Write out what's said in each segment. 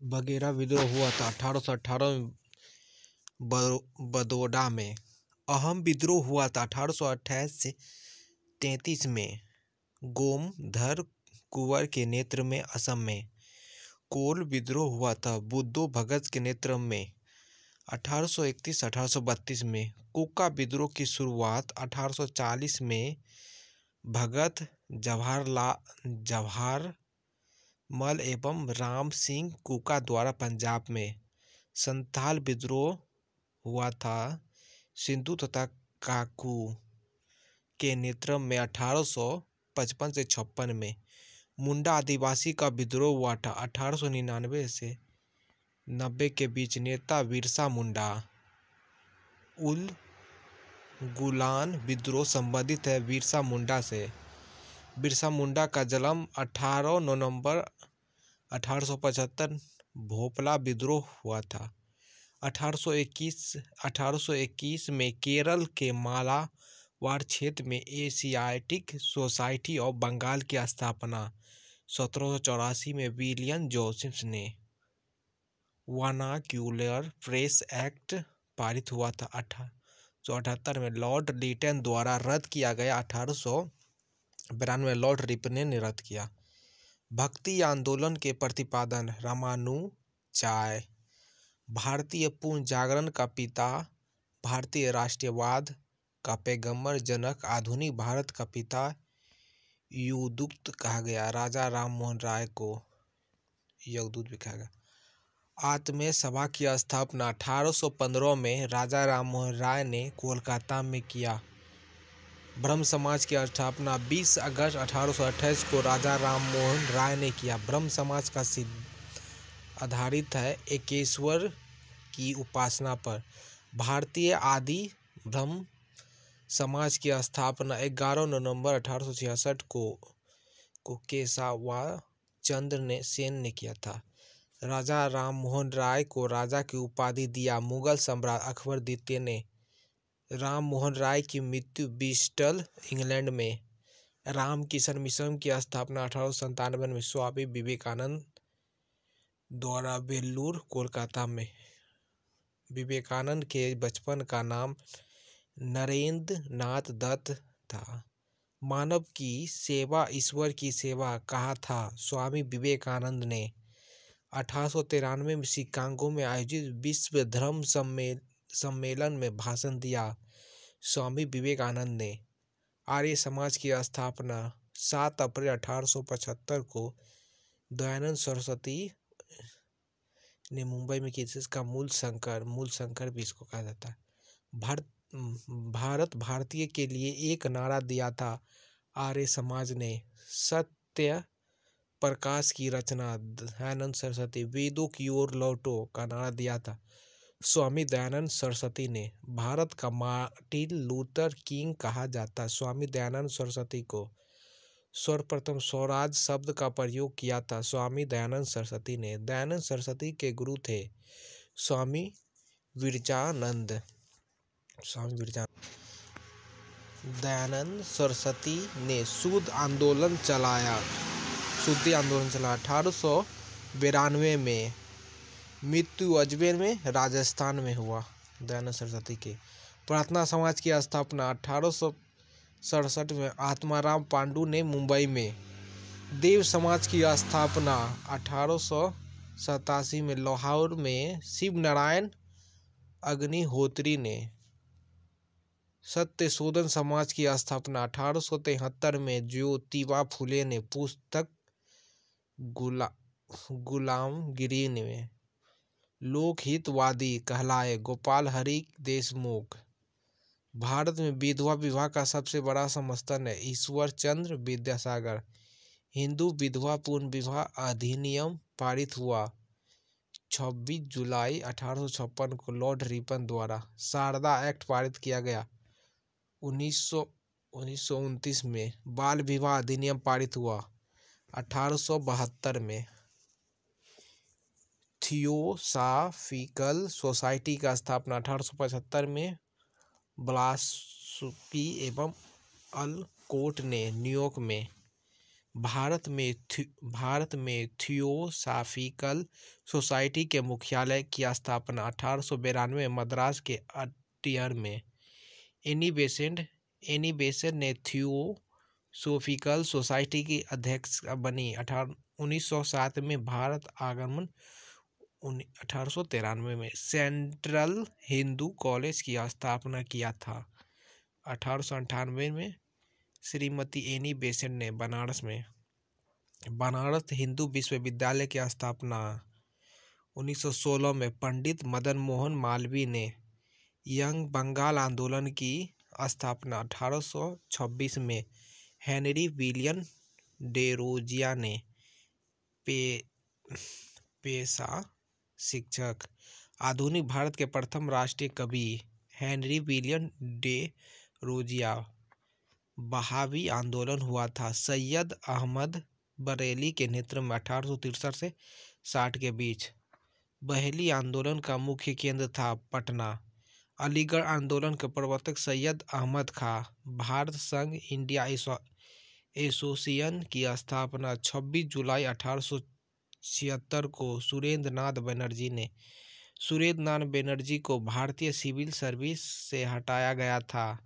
बगेरा विद्रोह हुआ था 1818 में बड़ौदा में। अहम विद्रोह हुआ था 1828 से 33 में गोमधर कुंवर के नेतृत्व में असम में। कोल विद्रोह हुआ था बुद्धो भगत के नेतृत्व में 1831-1832 में। कुका विद्रोह की शुरुआत 1840 में भगत जवाहरमल एवं राम सिंह कुका द्वारा पंजाब में। संथाल विद्रोह हुआ था सिंधु तथा काकू के नेतृत्व में 1855 से 56 में। मुंडा आदिवासी का विद्रोह हुआ था 1899 से 90 के बीच। नेता बिरसा मुंडा। उल गुलान विद्रोह संबंधित है बिरसा मुंडा से। बिरसा मुंडा का जन्म 18 नवंबर 1875 भोपला विद्रोह हुआ था। 1821 में केरल के मालाबार क्षेत्र में एशियाटिक सोसाइटी ऑफ बंगाल की स्थापना। 1784 में विलियम जोसेफ ने वर्नाक्यूलर प्रेस एक्ट पारित हुआ था। 1878 में लॉर्ड लिटन द्वारा रद्द किया गया। 1892 में लॉर्ड रिपन ने रद्द किया। भक्ति आंदोलन के प्रतिपादन रामानुजाचार्य। भारतीय पुनर्जागरण का पिता, भारतीय राष्ट्रवाद का पैगंबर, जनक, आधुनिक भारत का पिता युगदूत कहा गया। राजा राम मोहन राय को युगदूत भी कहा गया। आत्मीय सभा की स्थापना 1815 में राजा राम मोहन राय ने कोलकाता में किया। ब्रह्म समाज की स्थापना 20 अगस्त 1828 को राजा राम मोहन राय ने किया। ब्रह्म समाज का आधारित है एकेश्वर की उपासना पर। भारतीय आदि ब्रह्म समाज की स्थापना 11 नवंबर 1866 को केशवाचंद्र सेन ने किया था। राजा राम मोहन राय को राजा की उपाधि दिया। मुगल सम्राट अकबर द्वितीय ने राम मोहन राय की मृत्यु ब्रिस्टल इंग्लैंड में। रामकृष्ण मिशन की स्थापना 1897 में स्वामी विवेकानंद द्वारा वेल्लूर कोलकाता में। विवेकानंद के बचपन का नाम नरेंद्र नाथ दत्त था। मानव की सेवा ईश्वर की सेवा कहा था स्वामी विवेकानंद ने। 1893 में शिकागो में आयोजित विश्व धर्म सम्मेलन में भाषण दिया। स्वामी विवेकानंद ने आर्य समाज की स्थापना 7 अप्रैल 1875 को दयानंद सरस्वती ने मुंबई में की। इसका मूल शंकर भी इसको कहा जाता है। भारतीय के लिए एक नारा दिया था आर्य समाज ने। सत्य प्रकाश की रचना दयानंद सरस्वती। वेदों की ओर लौटो का नारा दिया था स्वामी दयानंद सरस्वती ने। भारत का मार्टिन लूथर किंग कहा जाता है स्वामी दयानंद सरस्वती को। सर्वप्रथम स्वराज शब्द का प्रयोग किया था स्वामी दयानंद सरस्वती ने। दयानंद सरस्वती के गुरु थे स्वामी विरजानंद। दयानंद सरस्वती ने शुद्धि आंदोलन चलाया। 1892 में मृत्यु अजमेर में राजस्थान में हुआ दयानंद सरस्वती के। प्रार्थना समाज की स्थापना 1867 में आत्माराम पांडु ने मुंबई में। देव समाज की स्थापना 1887 में लाहौर में शिव नारायण अग्निहोत्री ने। सत्यशोधन समाज की स्थापना 1873 में ज्योतिबा फुले ने। पुस्तक गुलामगिरी में लोकहितवादी कहलाए गोपाल हरि देशमुख। भारत में विधवा विवाह का सबसे बड़ा संस्थान है ईश्वर चंद्र विद्यासागर। हिंदू विधवा पुनर्विवाह अधिनियम पारित हुआ 26 जुलाई 1856 को लॉर्ड रिपन द्वारा। शारदा एक्ट पारित किया गया 1929 में। बाल विवाह अधिनियम पारित हुआ 1872 में। थियोसॉफिकल सोसाइटी का स्थापना 1875 में ब्लासपी एवं अलकोट ने न्यूयॉर्क में। भारत में थियोसॉफिकल सोसाइटी के मुख्यालय की स्थापना 1892 में मद्रास के अड्यार में एनी बेसेंट ने थियोसॉफिकल सोसाइटी की अध्यक्ष बनी। 1907 में भारत आगमन 1893 में सेंट्रल हिंदू कॉलेज की स्थापना किया था। 1898 में श्रीमती एनी बेसेंट ने बनारस हिंदू विश्वविद्यालय की स्थापना। 1916 में पंडित मदन मोहन मालवीय ने यंग बंगाल आंदोलन की स्थापना। 1826 में हेनरी विलियम डेरोजिया ने पेशा शिक्षक। आधुनिक भारत के प्रथम राष्ट्रीय कवि हेनरी विलियम डेरोजिया। बहावी आंदोलन हुआ था सैयद अहमद बरेली के नेतृत्व में 1863 से 60 के बीच। बहेली आंदोलन का मुख्य केंद्र था पटना। अलीगढ़ आंदोलन के प्रवर्तक सैयद अहमद खां। भारत संघ इंडिया एसोसिएशन की स्थापना 26 जुलाई 1876 को सुरेंद्र नाथ बनर्जी को भारतीय सिविल सर्विस से हटाया गया था।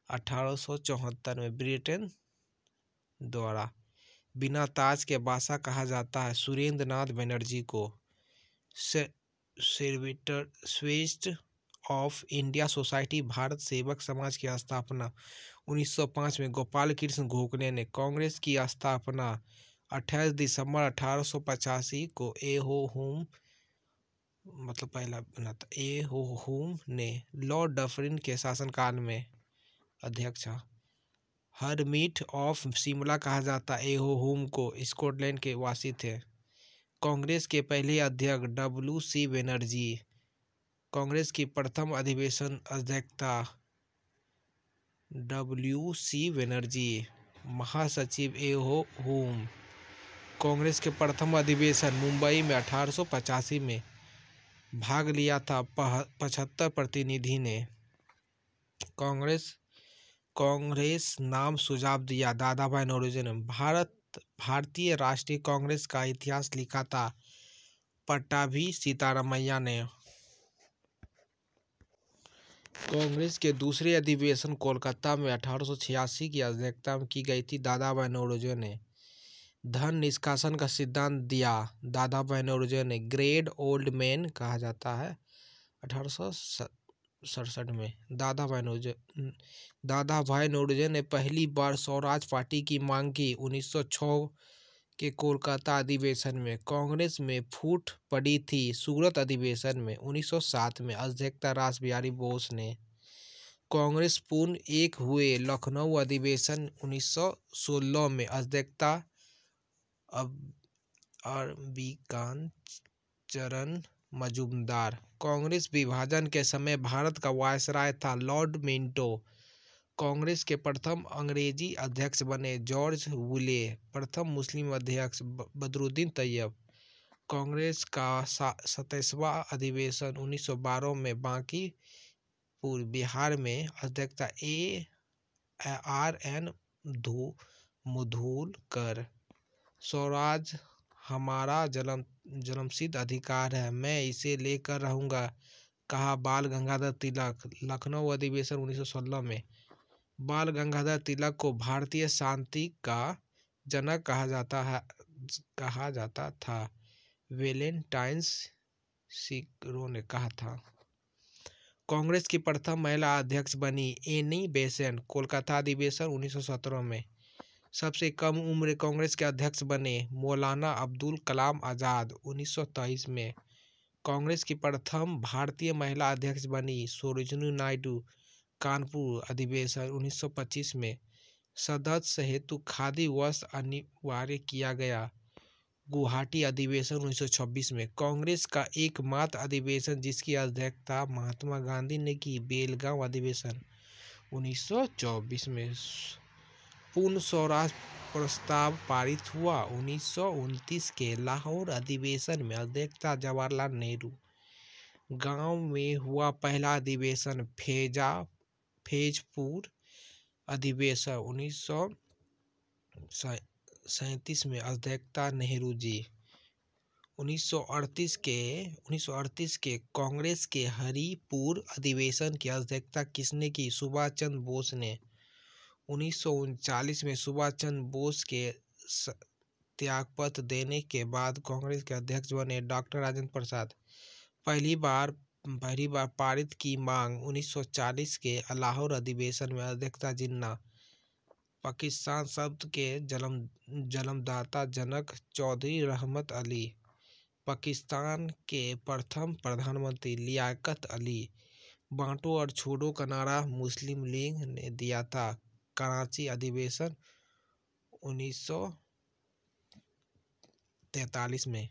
1874 में ब्रिटेन द्वारा बिना ताज के बादशाह कहा जाता है सुरेंद्र नाथ बनर्जी को। सर्विस्ट ऑफ इंडिया सोसाइटी भारत सेवक समाज की स्थापना 1905 में गोपाल कृष्ण गोखले ने। कांग्रेस की स्थापना 28 दिसंबर 1885 को एहोहूम ने लॉर्ड डफरिन के शासनकाल में अध्यक्ष। हरमीट ऑफ शिमला कहा जाता एहोहूम को। स्कॉटलैंड के वासी थे। कांग्रेस के पहले अध्यक्ष WC बनर्जी। कांग्रेस की प्रथम अधिवेशन अध्यक्षता WC बनर्जी। महासचिव एहोहूम। कांग्रेस के प्रथम अधिवेशन मुंबई में 1885 में भाग लिया था 75 प्रतिनिधि ने। कांग्रेस नाम सुझाव दिया दादाभाई नौरोजी ने। भारतीय राष्ट्रीय कांग्रेस का इतिहास लिखा था पट्टाभी सीतारामैया ने। कांग्रेस के दूसरे अधिवेशन कोलकाता में 1886 की अध्यक्षता की गई थी दादाभाई नौरोजी ने। धन निष्कासन का सिद्धांत दिया दादाभाई नौरोजी ने। ग्रेट ओल्ड मैन कहा जाता है 1867 में दादाभाई नौरोजी ने पहली बार स्वराज पार्टी की मांग की 1906 के कोलकाता अधिवेशन में। कांग्रेस में फूट पड़ी थी सूरत अधिवेशन में 1907 में अध्यक्षता रासबिहारी बोस ने। कांग्रेस पूर्ण एक हुए लखनऊ अधिवेशन 1916 में अध्यक्षता अम्बिकाचरण मजूमदार। कांग्रेस विभाजन के समय भारत का वायसराय था लॉर्ड मिंटो। कांग्रेस के प्रथम अंग्रेजी अध्यक्ष बने जॉर्ज वुले। प्रथम मुस्लिम अध्यक्ष बदरुद्दीन तैयब। कांग्रेस का 27वां अधिवेशन 1912 में बांकीपुर बिहार में अध्यक्षता ARN मुधोलकर। स्वराज हमारा जन्मसिद्ध अधिकार है, मैं इसे लेकर रहूंगा, कहा बाल गंगाधर तिलक। लखनऊ अधिवेशन 1916 में बाल गंगाधर तिलक को भारतीय शांति का जनक कहा जाता था। वैलेंटाइन सिक्रो ने कहा था। कांग्रेस की प्रथम महिला अध्यक्ष बनी एनी बेसेंट। कोलकाता अधिवेशन 1917 में सबसे कम उम्र कांग्रेस के अध्यक्ष बने मौलाना अब्दुल कलाम आज़ाद। 1923 में कांग्रेस की प्रथम भारतीय महिला अध्यक्ष बनी सरोजिनी नायडू। कानपुर अधिवेशन 1925 में सदस्य हेतु खादी वस्त्र अनिवार्य किया गया। गुवाहाटी अधिवेशन 1926 में कांग्रेस का एकमात्र अधिवेशन जिसकी अध्यक्षता महात्मा गांधी ने की। बेलगांव अधिवेशन 1924 में पूर्ण स्वराज प्रस्ताव पारित हुआ। 1929 के लाहौर अधिवेशन में अध्यक्षता जवाहरलाल नेहरू। गांव में हुआ पहला अधिवेशन फैजपुर अधिवेशन 1937 में अध्यक्षता नेहरू जी। 1938 के कांग्रेस के हरिपुर अधिवेशन की अध्यक्षता किसने की? सुभाष चंद्र बोस ने। 1939 में सुभाष चंद्र बोस के त्यागपत्र देने के बाद कांग्रेस के अध्यक्ष बने डॉक्टर राजेंद्र प्रसाद। पहली बार पारित की मांग 1940 के लाहौर अधिवेशन में अध्यक्षता जिन्ना। पाकिस्तान शब्द के जन्मदाता जनक चौधरी रहमत अली। पाकिस्तान के प्रथम प्रधानमंत्री लियाकत अली। बांटो और छोड़ो का नारा मुस्लिम लीग ने दिया था। कराची अधिवेशन 1943 में।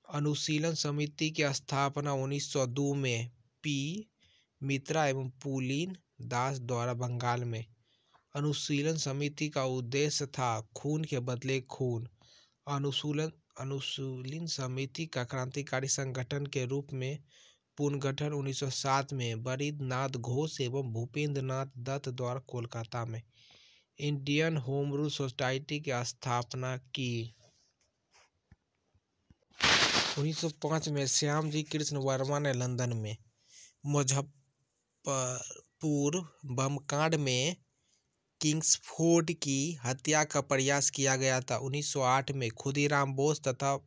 अनुशीलन समिति की स्थापना 1902 में पी मित्रा एवं पुलिन दास द्वारा बंगाल में। अनुशीलन समिति का उद्देश्य था खून के बदले खून। अनुशीलन समिति का क्रांतिकारी संगठन के रूप में पुनर्गठन 1907 में बरीदनाथ घोष एवं भूपेंद्र नाथ दत्त द्वारा कोलकाता में। इंडियन होम रूल सोसाइटी की स्थापना की 1905 में श्यामजी कृष्ण वर्मा ने लंदन में। मुजफ्फरपुर बमकांड में किंग्सफोर्ड की हत्या का प्रयास किया गया था 1908 में खुदीराम बोस तथा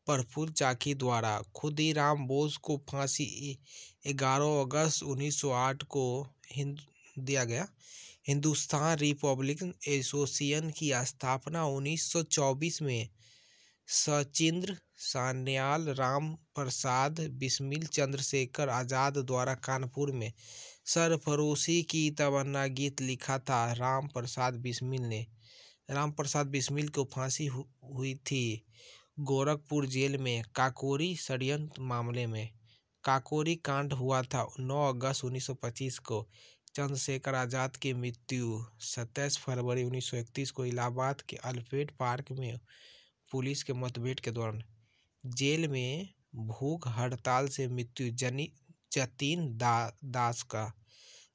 प्रफुल्ल चाकी द्वारा। खुदीराम बोस को फांसी 11 अगस्त 1908 को दिया गया। हिंदुस्तान रिपब्लिकन एसोसिएशन की स्थापना 1924 में सचिंद्र सान्याल, राम प्रसाद बिस्मिल, चंद्रशेखर आजाद द्वारा कानपुर में। सरफरोशी की तमन्ना गीत लिखा था राम प्रसाद बिस्मिल ने। राम प्रसाद बिस्मिल को फांसी हुई थी गोरखपुर जेल में काकोरी षड्यंत्र मामले में। काकोरी कांड हुआ था 9 अगस्त 1925 को। चंद्रशेखर आजाद की मृत्यु 27 फरवरी 1931 को इलाहाबाद के अल्फ्रेड पार्क में पुलिस के मुठभेड़ के दौरान। जेल में भूख हड़ताल से मृत्यु जतीन दास का।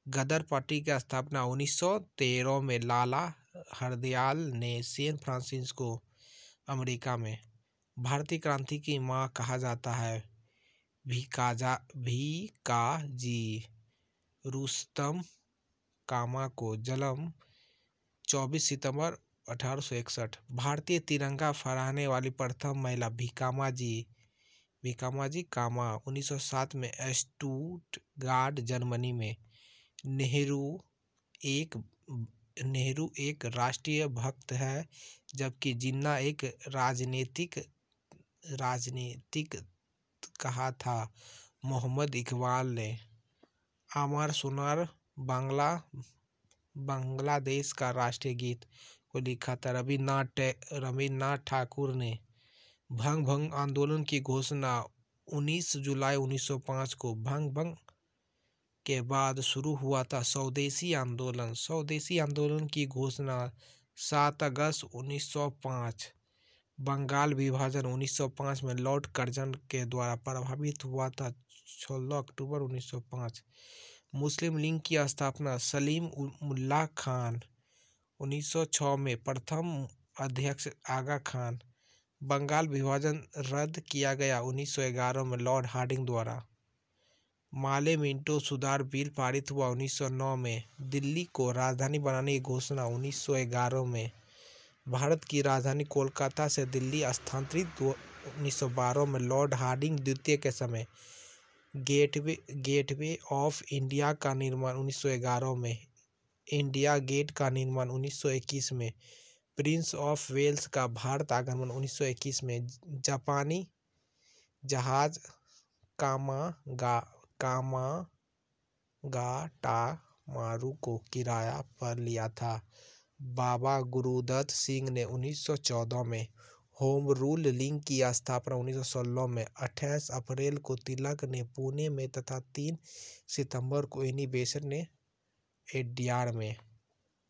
गदर पार्टी की स्थापना 1913 में लाला हरदयाल ने सैन फ्रांसिस्को अमेरिका में। भारतीय क्रांति की मां कहा जाता है भीकाजी रुस्तम कामा को। जन्म 24 सितंबर 1861। भारतीय तिरंगा फहराने वाली प्रथम महिला भीकामाजी कामा 1907 में स्टुटगार्ट जर्मनी में। नेहरू एक राष्ट्रीय भक्त है जबकि जिन्ना एक राजनीतिक कहा था मोहम्मद इकबाल ने। अमर सोनार बांग्लादेश का राष्ट्रीय गीत को लिखा था रविन्द्रनाथ ठाकुर ने। भंग आंदोलन की घोषणा 19 जुलाई 1905 को। भंग के बाद शुरू हुआ था स्वदेशी आंदोलन की घोषणा 7 अगस्त 1905। बंगाल विभाजन 1905 में लॉर्ड कर्जन के द्वारा प्रभावित हुआ था 16 अक्टूबर 1905। मुस्लिम लीग की स्थापना सलीम उल्लाह खान 1906 में। प्रथम अध्यक्ष आगा खान। बंगाल विभाजन रद्द किया गया 1911 में लॉर्ड हार्डिंग द्वारा। माले मिंटो सुधार बिल पारित हुआ 1909 में। दिल्ली को राजधानी बनाने की घोषणा 1911 में। भारत की राजधानी कोलकाता से दिल्ली स्थानांतरित 1912 में लॉर्ड हार्डिंग द्वितीय के समय। गेटवे ऑफ इंडिया का निर्माण 1911 में। इंडिया गेट का निर्माण 1921 में। प्रिंस ऑफ वेल्स का भारत आगमन 1921 में। जापानी जहाज कामागाटामारू को किराया पर लिया था बाबा गुरुदत्त सिंह ने 1914 में। होम रूल लीग की स्थापना 1916 में। 28 अप्रैल को तिलक ने पुणे में तथा 3 सितंबर को एनी बेसेंट ने एडियार में।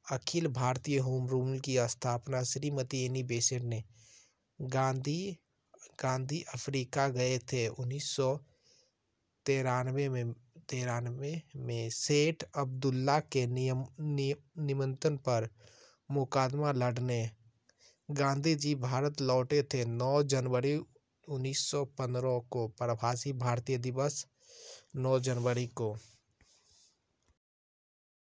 अखिल भारतीय होम रूल की स्थापना श्रीमती एनी बेसेंट ने। गांधी अफ्रीका गए थे 1993 में। सेठ अब्दुल्ला के निमंत्रण पर मुकदमा लड़ने गांधी जी भारत लौटे थे 9 जनवरी 1915 को। प्रवासी भारतीय दिवस 9 जनवरी को।